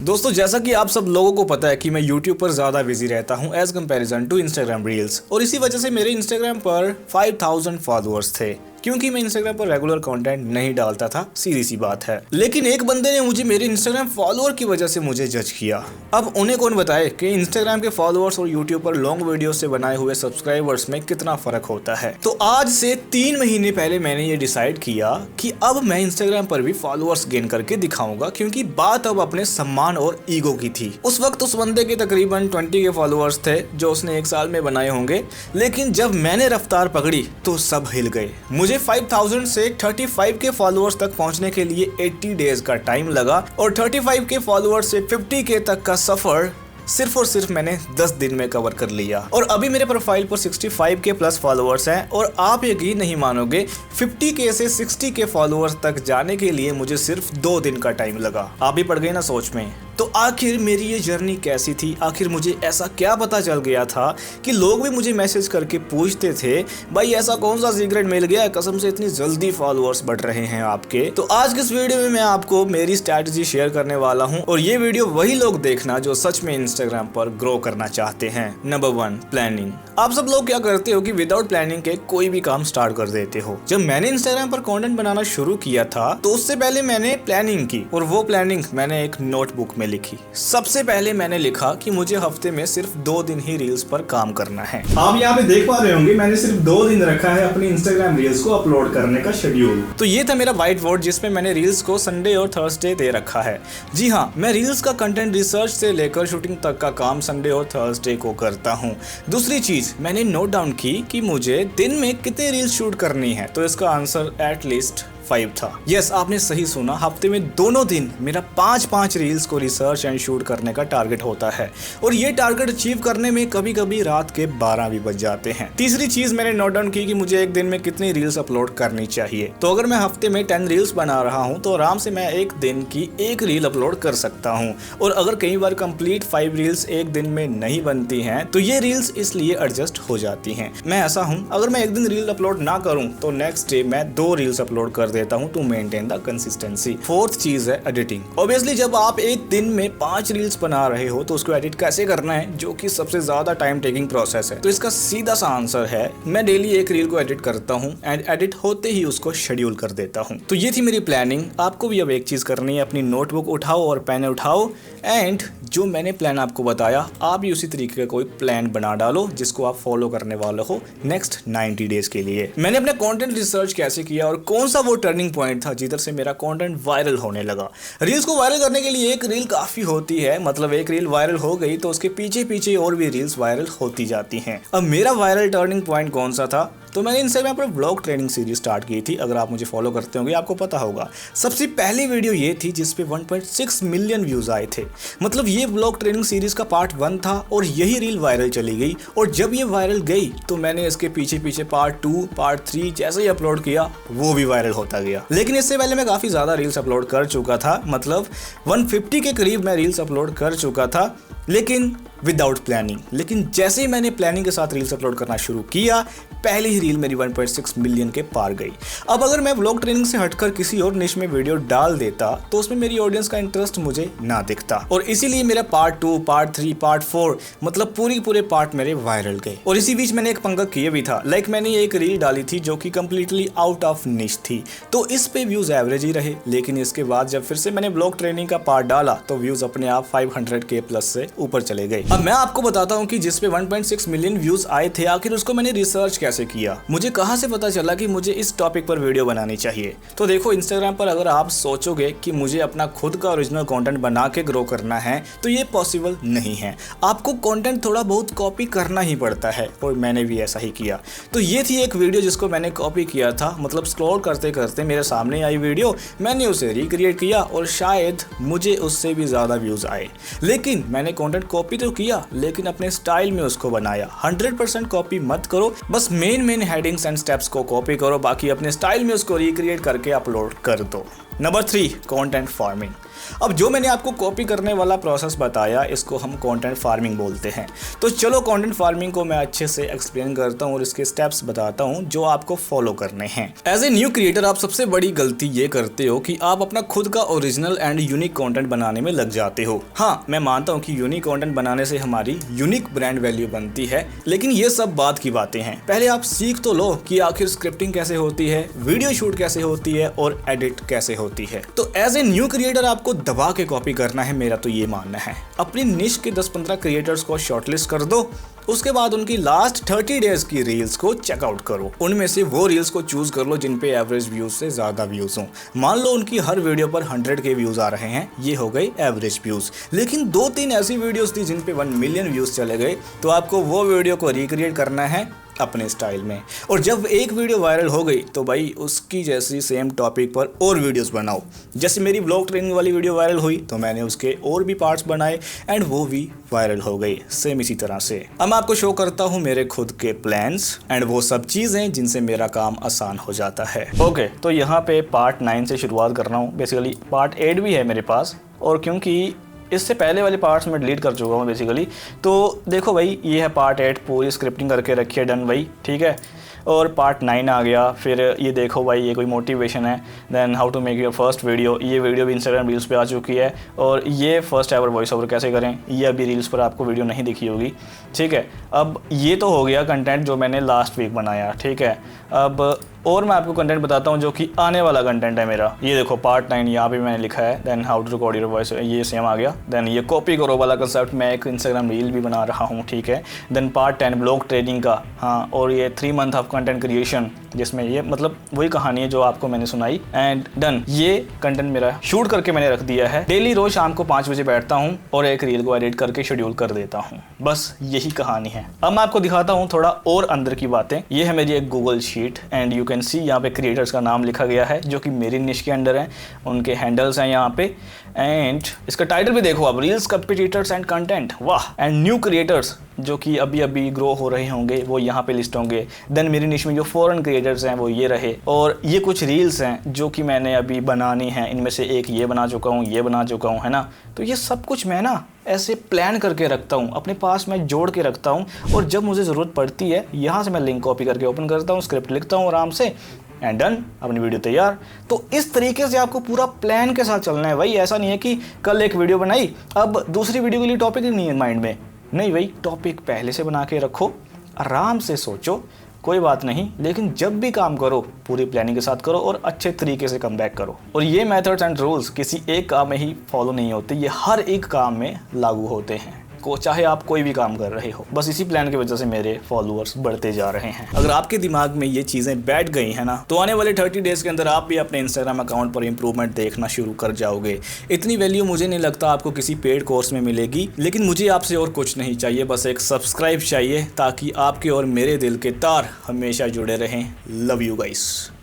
दोस्तों जैसा कि आप सब लोगों को पता है कि मैं YouTube पर ज़्यादा बिजी रहता हूं as comparison to Instagram reels, और इसी वजह से मेरे Instagram पर 5000 फॉलोअर्स थे क्योंकि मैं Instagram पर रेगुलर कंटेंट नहीं डालता था, सीधी सी बात है। लेकिन एक बंदे ने मुझे मेरे Instagram फॉलोअर की वजह से मुझे जज किया। अब उन्हें कौन बताए कि Instagram के फॉलोअर्स और YouTube पर लॉन्ग वीडियो से बनाए हुए सब्सक्राइबर्स में कितना फर्क होता है। तो आज से 3 महीने पहले मैंने ये डिसाइड किया कि अब मैं Instagram पर भी फॉलोअर्स गेन करके दिखाऊंगा, क्योंकि बात अब अपने सम्मान और ईगो की थी। उस वक्त उस बंदे के तकरीबन 20 के फॉलोअर्स थे जो उसने 1 साल में बनाए होंगे, लेकिन जब मैंने रफ्तार पकड़ी तो सब हिल गए। मुझे 5000 से 35 के फॉलोअर्स तक पहुंचने के लिए 80 डेज का टाइम लगा और 35 के फॉलोअर्स से 50 के तक का सफर सिर्फ और सिर्फ मैंने 10 दिन में कवर कर लिया। और अभी मेरे प्रोफाइल पर 65 के प्लस फॉलोअर्स हैं और आप यकीन नहीं मानोगे 50 के से 60 के फॉलोअर्स तक जाने के लिए मुझे सिर्फ 2 दिन का टाइम लगा। आप भी पड़ गए ना सोच में। तो आखिर मेरी ये जर्नी कैसी थी, आखिर मुझे ऐसा क्या पता चल गया था कि लोग भी मुझे मैसेज करके पूछते थे भाई ऐसा कौन सा सीक्रेट मिल गया है, कसम से इतनी जल्दी फॉलोअर्स बढ़ रहे हैं आपके। तो आज के इस वीडियो में मैं आपको मेरी स्ट्रैटेजी शेयर करने वाला हूं, और ये वीडियो वही लोग देखना जो सच में इंस्टाग्राम पर ग्रो करना चाहते हैं। Number 1, planning. आप सब लोग क्या करते हो कि विदाउट प्लानिंग के कोई भी काम स्टार्ट कर देते हो। जब मैंने इंस्टाग्राम पर कंटेंट बनाना शुरू किया था तो उससे पहले मैंने प्लानिंग की, और वो प्लानिंग मैंने एक नोटबुक में लिखी। सबसे पहले मैंने लिखा कि मुझे हफ्ते में सिर्फ 2 दिन ही रील्स पर काम करना है। आप यहाँ पे देख पा रहे होंगे मैंने सिर्फ 2 दिन रखा है अपनी इंस्टाग्राम रील्स को अपलोड करने का शेड्यूल। तो ये था मेरा व्हाइट बोर्ड जिसमें मैंने रील्स को संडे और थर्सडे दे रखा है। जी हाँ, मैं रील्स का कंटेंट रिसर्च से लेकर शूटिंग तक का काम संडे और थर्सडे को करता हूँ। दूसरी चीज मैंने नोट डाउन की कि मुझे दिन में कितने रील्स शूट करनी है, तो इसका आंसर एटलीस्ट 5 था। यस, आपने सही सुना, हफ्ते में दोनों दिन मेरा 5 रील्स को रिसर्च एंड शूट करने का टारगेट होता है, और ये टारगेट अचीव करने में कभी कभी रात के 12 भी बज जाते हैं। तीसरी चीज मैंने नोट डाउन की कि मुझे एक दिन में कितनी रील्स अपलोड करनी चाहिए। तो अगर मैं हफ्ते में 10 रील्स बना रहा हूँ तो आराम से मैं एक दिन की 1 रील अपलोड कर सकता हूँ। और अगर कई बार कंप्लीट 5 रील्स एक दिन में नहीं बनती हैं तो ये रील्स इसलिए एडजस्ट हो जाती हैं। मैं ऐसा हूँ, अगर मैं एक दिन रील अपलोड ना करूँ तो नेक्स्ट डे मैं 2 रील्स अपलोड कर देता हूं to maintain the consistency. Fourth चीज है एडिटिंग। ऑब्वियसली जब आप एक दिन में 5 रील्स बना रहे हो तो उसको एडिट कैसे करना है, जो कि सबसे ज्यादा टाइम टेकिंग प्रोसेस है। तो इसका सीधा सा आंसर है मैं डेली एक रील को एडिट करता हूं एंड एडिट होते ही उसको शेड्यूल कर देता हूं। तो ये थी मेरी प्लानिंग। आपको भी अब एक चीज करनी है, अपनी नोटबुक उठाओ और पेन उठाओ एंड जो मैंने प्लान आपको बताया आप भी उसी तरीके का कोई प्लान बना डालो जिसको आप फॉलो करने वाले हो नेक्स्ट 90 डेज के लिए। मैंने अपना कंटेंट रिसर्च कैसे किया और कौन सा वो टर्निंग पॉइंट था जिधर से मेरा कंटेंट वायरल होने लगा। रील्स को वायरल करने के लिए एक रील काफी होती है, मतलब एक रील वायरल हो गई तो उसके पीछे पीछे और भी रील्स वायरल होती जाती हैं। अब मेरा वायरल टर्निंग पॉइंट कौन सा था, तो मैंने इंस्टाग्राम पर व्लॉग ट्रेनिंग सीरीज स्टार्ट की थी। अगर आप मुझे फॉलो करते होंगे आपको पता होगा। सबसे पहली वीडियो ये थी जिस पे 1.6 मिलियन व्यूज आए थे। मतलब ये व्लॉग ट्रेनिंग सीरीज का पार्ट 1 था और यही रील वायरल चली गई, और जब ये वायरल गई तो मैंने इसके पीछे पीछे पार्ट 2 पार्ट 3 जैसे ही अपलोड किया वो भी वायरल होता गया। लेकिन इससे पहले मैं काफी ज्यादा रील्स अपलोड कर चुका था, मतलब 150 के करीब मैं रील्स अपलोड कर चुका था, लेकिन विदाउट प्लानिंग। लेकिन जैसे ही मैंने प्लानिंग के साथ रील्स अपलोड करना शुरू किया पहली ही रील मेरी 1.6 मिलियन के पार गई। अब अगर मैं व्लॉग ट्रेनिंग से हटकर किसी और निश में वीडियो डाल देता तो उसमें मेरी ऑडियंस का इंटरेस्ट मुझे ना दिखता, और इसीलिए मेरा पार्ट 2 पार्ट 3 पार्ट 4 मतलब पूरे पार्ट मेरे वायरल गए। और इसी बीच मैंने एक पंगा किया भी था। लाइक मैंने एक रील डाली थी जो कि कंप्लीटली आउट ऑफ निश थी, तो इस पे व्यूज एवरेज ही रहे। लेकिन इसके बाद जब फिर से मैंने व्लॉग ट्रेनिंग का पार्ट डाला तो व्यूज अपने आप 500 के प्लस से ऊपर चले गए। अब मैं आपको बताता हूँ कि जिस पे 1.6 मिलियन व्यूज आए थे आखिर उसको मैंने रिसर्च कैसे किया, मुझे कहां से पता चला कि मुझे इस टॉपिक पर वीडियो बनानी चाहिए। तो देखो, इंस्टाग्राम पर अगर आप सोचोगे कि मुझे अपना खुद का ओरिजिनल कंटेंट बना के ग्रो करना है तो ये पॉसिबल नहीं है। आपको कंटेंट थोड़ा बहुत कॉपी करना ही पड़ता है, और मैंने भी ऐसा ही किया। तो ये थी एक वीडियो जिसको मैंने कॉपी किया था, मतलब स्क्रॉल करते करते मेरे सामने आई वीडियो, मैंने उसे रिक्रिएट किया और शायद मुझे उससे भी ज्यादा व्यूज आए। लेकिन मैंने कंटेंट कॉपी तो किया लेकिन अपने स्टाइल में उसको बनाया। 100% कॉपी मत करो, बस मेन हेडिंग्स एंड स्टेप्स को कॉपी करो, बाकी अपने स्टाइल में उसको रिक्रिएट करके अपलोड कर दो। Number 3, content farming. अब जो मैंने आपको कॉपी करने वाला प्रोसेस बताया, इसको हम कंटेंट फार्मिंग बोलते हैं। तो चलो कंटेंट फार्मिंग को मैं अच्छे से एक्सप्लेन करता हूँ और इसके स्टेप्स बताता हूँ जो आपको फॉलो करने हैं। एज ए न्यू क्रिएटर आप सबसे बड़ी गलती ये करते हो कि आप अपना खुद का ओरिजिनल एंड यूनिक कंटेंट बनाने में लग जाते हो। हाँ, मैं मानता हूँ कि यूनिक कंटेंट बनाने से हमारी यूनिक ब्रांड वैल्यू बनती है, लेकिन ये सब बात की बातें हैं। पहले आप सीख तो लो कि आखिर स्क्रिप्टिंग कैसे होती है, वीडियो शूट कैसे होती है और एडिट कैसे होती है। तो एज ए न्यू क्रिएटर आपको दबा के कॉपी करना है, मेरा तो ये मानना है। अपनी निश के 10-15 क्रिएटर्स को शॉर्टलिस्ट कर दो, उसके बाद उनकी लास्ट 30 डेज की रील्स को चेकआउट करो। उनमें से वो रील्स को चूज कर लो जिन पे एवरेज व्यूज से ज्यादा व्यूज हो। मान लो उनकी हर वीडियो पर 100 के व्यूज आ रहे हैं, ये हो गई एवरेज व्यूज। लेकिन 2-3 ऐसी वीडियोस थी जिन पे 1 मिलियन व्यूज चले गए, तो आपको वो वीडियो को रिक्रिएट करना है अपने स्टाइल में। और जब एक वीडियो वायरल हो गई तो भाई उसकी जैसी सेम टॉपिक पर और वीडियोस बनाओ। जैसे मेरी ब्लॉग ट्रेनिंग वाली वीडियो वायरल हुई तो मैंने उसके और भी पार्ट्स बनाए एंड वो भी वायरल हो गई सेम इसी तरह से। अब मैं आपको शो करता हूँ मेरे खुद के प्लान्स एंड वो सब चीज़ें जिनसे मेरा काम आसान हो जाता है। ओके, तो यहाँ पे पार्ट 9 से शुरुआत कर रहा हूँ। बेसिकली पार्ट 8 भी है मेरे पास, और क्योंकि इससे पहले वाले पार्ट्स में डिलीट कर चुका हूँ बेसिकली। तो देखो भाई, ये है पार्ट 8, पूरी स्क्रिप्टिंग करके रखी है, डन भाई, ठीक है। और पार्ट 9 आ गया। फिर ये देखो भाई, ये कोई मोटिवेशन है। Then how to make your first video, ये वीडियो भी इंस्टाग्राम रील्स पे आ चुकी है। और ये फर्स्ट एवर वॉइस ओवर कैसे करें, ये अभी रील्स पर आपको वीडियो नहीं दिखी होगी, ठीक है। अब ये तो हो गया कंटेंट जो मैंने लास्ट वीक बनाया, ठीक है। अब और मैं आपको कंटेंट बताता हूँ जो कि आने वाला कंटेंट है मेरा। ये देखो पार्ट 9 यहाँ पे मैंने लिखा है। Then how to record your voice, ये सेम आ गया। देन ये कॉपी करो वाला कंसेप्ट, मैं एक इंस्टाग्राम रील भी बना रहा हूँ, ठीक है। देन पार्ट 10 ब्लॉग ट्रेडिंग का, हाँ, और ये 3 मंथ ऑफ कंटेंट क्रिएशन, जिसमें ये मतलब वही कहानी है जो आपको मैंने सुनाई। एंड डन, ये कंटेंट मेरा शूट करके मैंने रख दिया है। डेली रोज शाम को 5 बजे बैठता हूँ और एक रील को एडिट करके शेड्यूल कर देता हूँ। बस यही कहानी है। अब मैं आपको दिखाता हूँ थोड़ा और अंदर की बातें। ये है मेरी एक Google sheet and you can see यहाँ पे क्रिएटर्स का नाम लिखा गया है जो कि मेरी निश के अंडर है, उनके हैंडल्स हैं यहाँ पे। एंड इसका टाइटल भी देखो आप, रील्स कंपटीटर्स एंड कंटेंट, वाह। एंड न्यू क्रिएटर्स जो कि अभी अभी ग्रो हो रहे होंगे वो यहाँ पे लिस्ट होंगे। देन मेरी निश में जो फॉरेन क्रिएटर्स हैं वो ये रहे। और ये कुछ रील्स हैं जो कि मैंने अभी बनानी है, इनमें से एक ये बना चुका हूँ, ये बना चुका हूँ, है ना। तो ये सब कुछ मैं ना ऐसे प्लान करके रखता हूँ, अपने पास मैं जोड़ के रखता हूँ, और जब मुझे ज़रूरत पड़ती है यहाँ से मैं लिंक कॉपी करके ओपन करता हूँ, स्क्रिप्ट लिखता हूँ आराम से, एंड डन, अपनी वीडियो तैयार। तो इस तरीके से आपको पूरा प्लान के साथ चलना है भाई। ऐसा नहीं है कि कल एक वीडियो बनाई, अब दूसरी वीडियो के लिए टॉपिक ही नहीं है माइंड में। नहीं भाई, टॉपिक पहले से बना के रखो, आराम से सोचो, कोई बात नहीं, लेकिन जब भी काम करो पूरी प्लानिंग के साथ करो और अच्छे तरीके से कम बैक करो। और ये मेथड्स एंड रूल्स किसी एक काम में ही फॉलो नहीं होते, ये हर एक काम में लागू होते हैं, चाहे आप कोई भी काम कर रहे हो। बस इसी प्लान की वजह से मेरे फॉलोअर्स बढ़ते जा रहे हैं। अगर आपके दिमाग में ये चीज़ें बैठ गई हैं ना, तो आने वाले 30 डेज के अंदर आप भी अपने इंस्टाग्राम अकाउंट पर इंप्रूवमेंट देखना शुरू कर जाओगे। इतनी वैल्यू मुझे नहीं लगता आपको किसी पेड कोर्स में मिलेगी, लेकिन मुझे आपसे और कुछ नहीं चाहिए, बस एक सब्सक्राइब चाहिए ताकि आपके और मेरे दिल के तार हमेशा जुड़े रहें। Love you guys.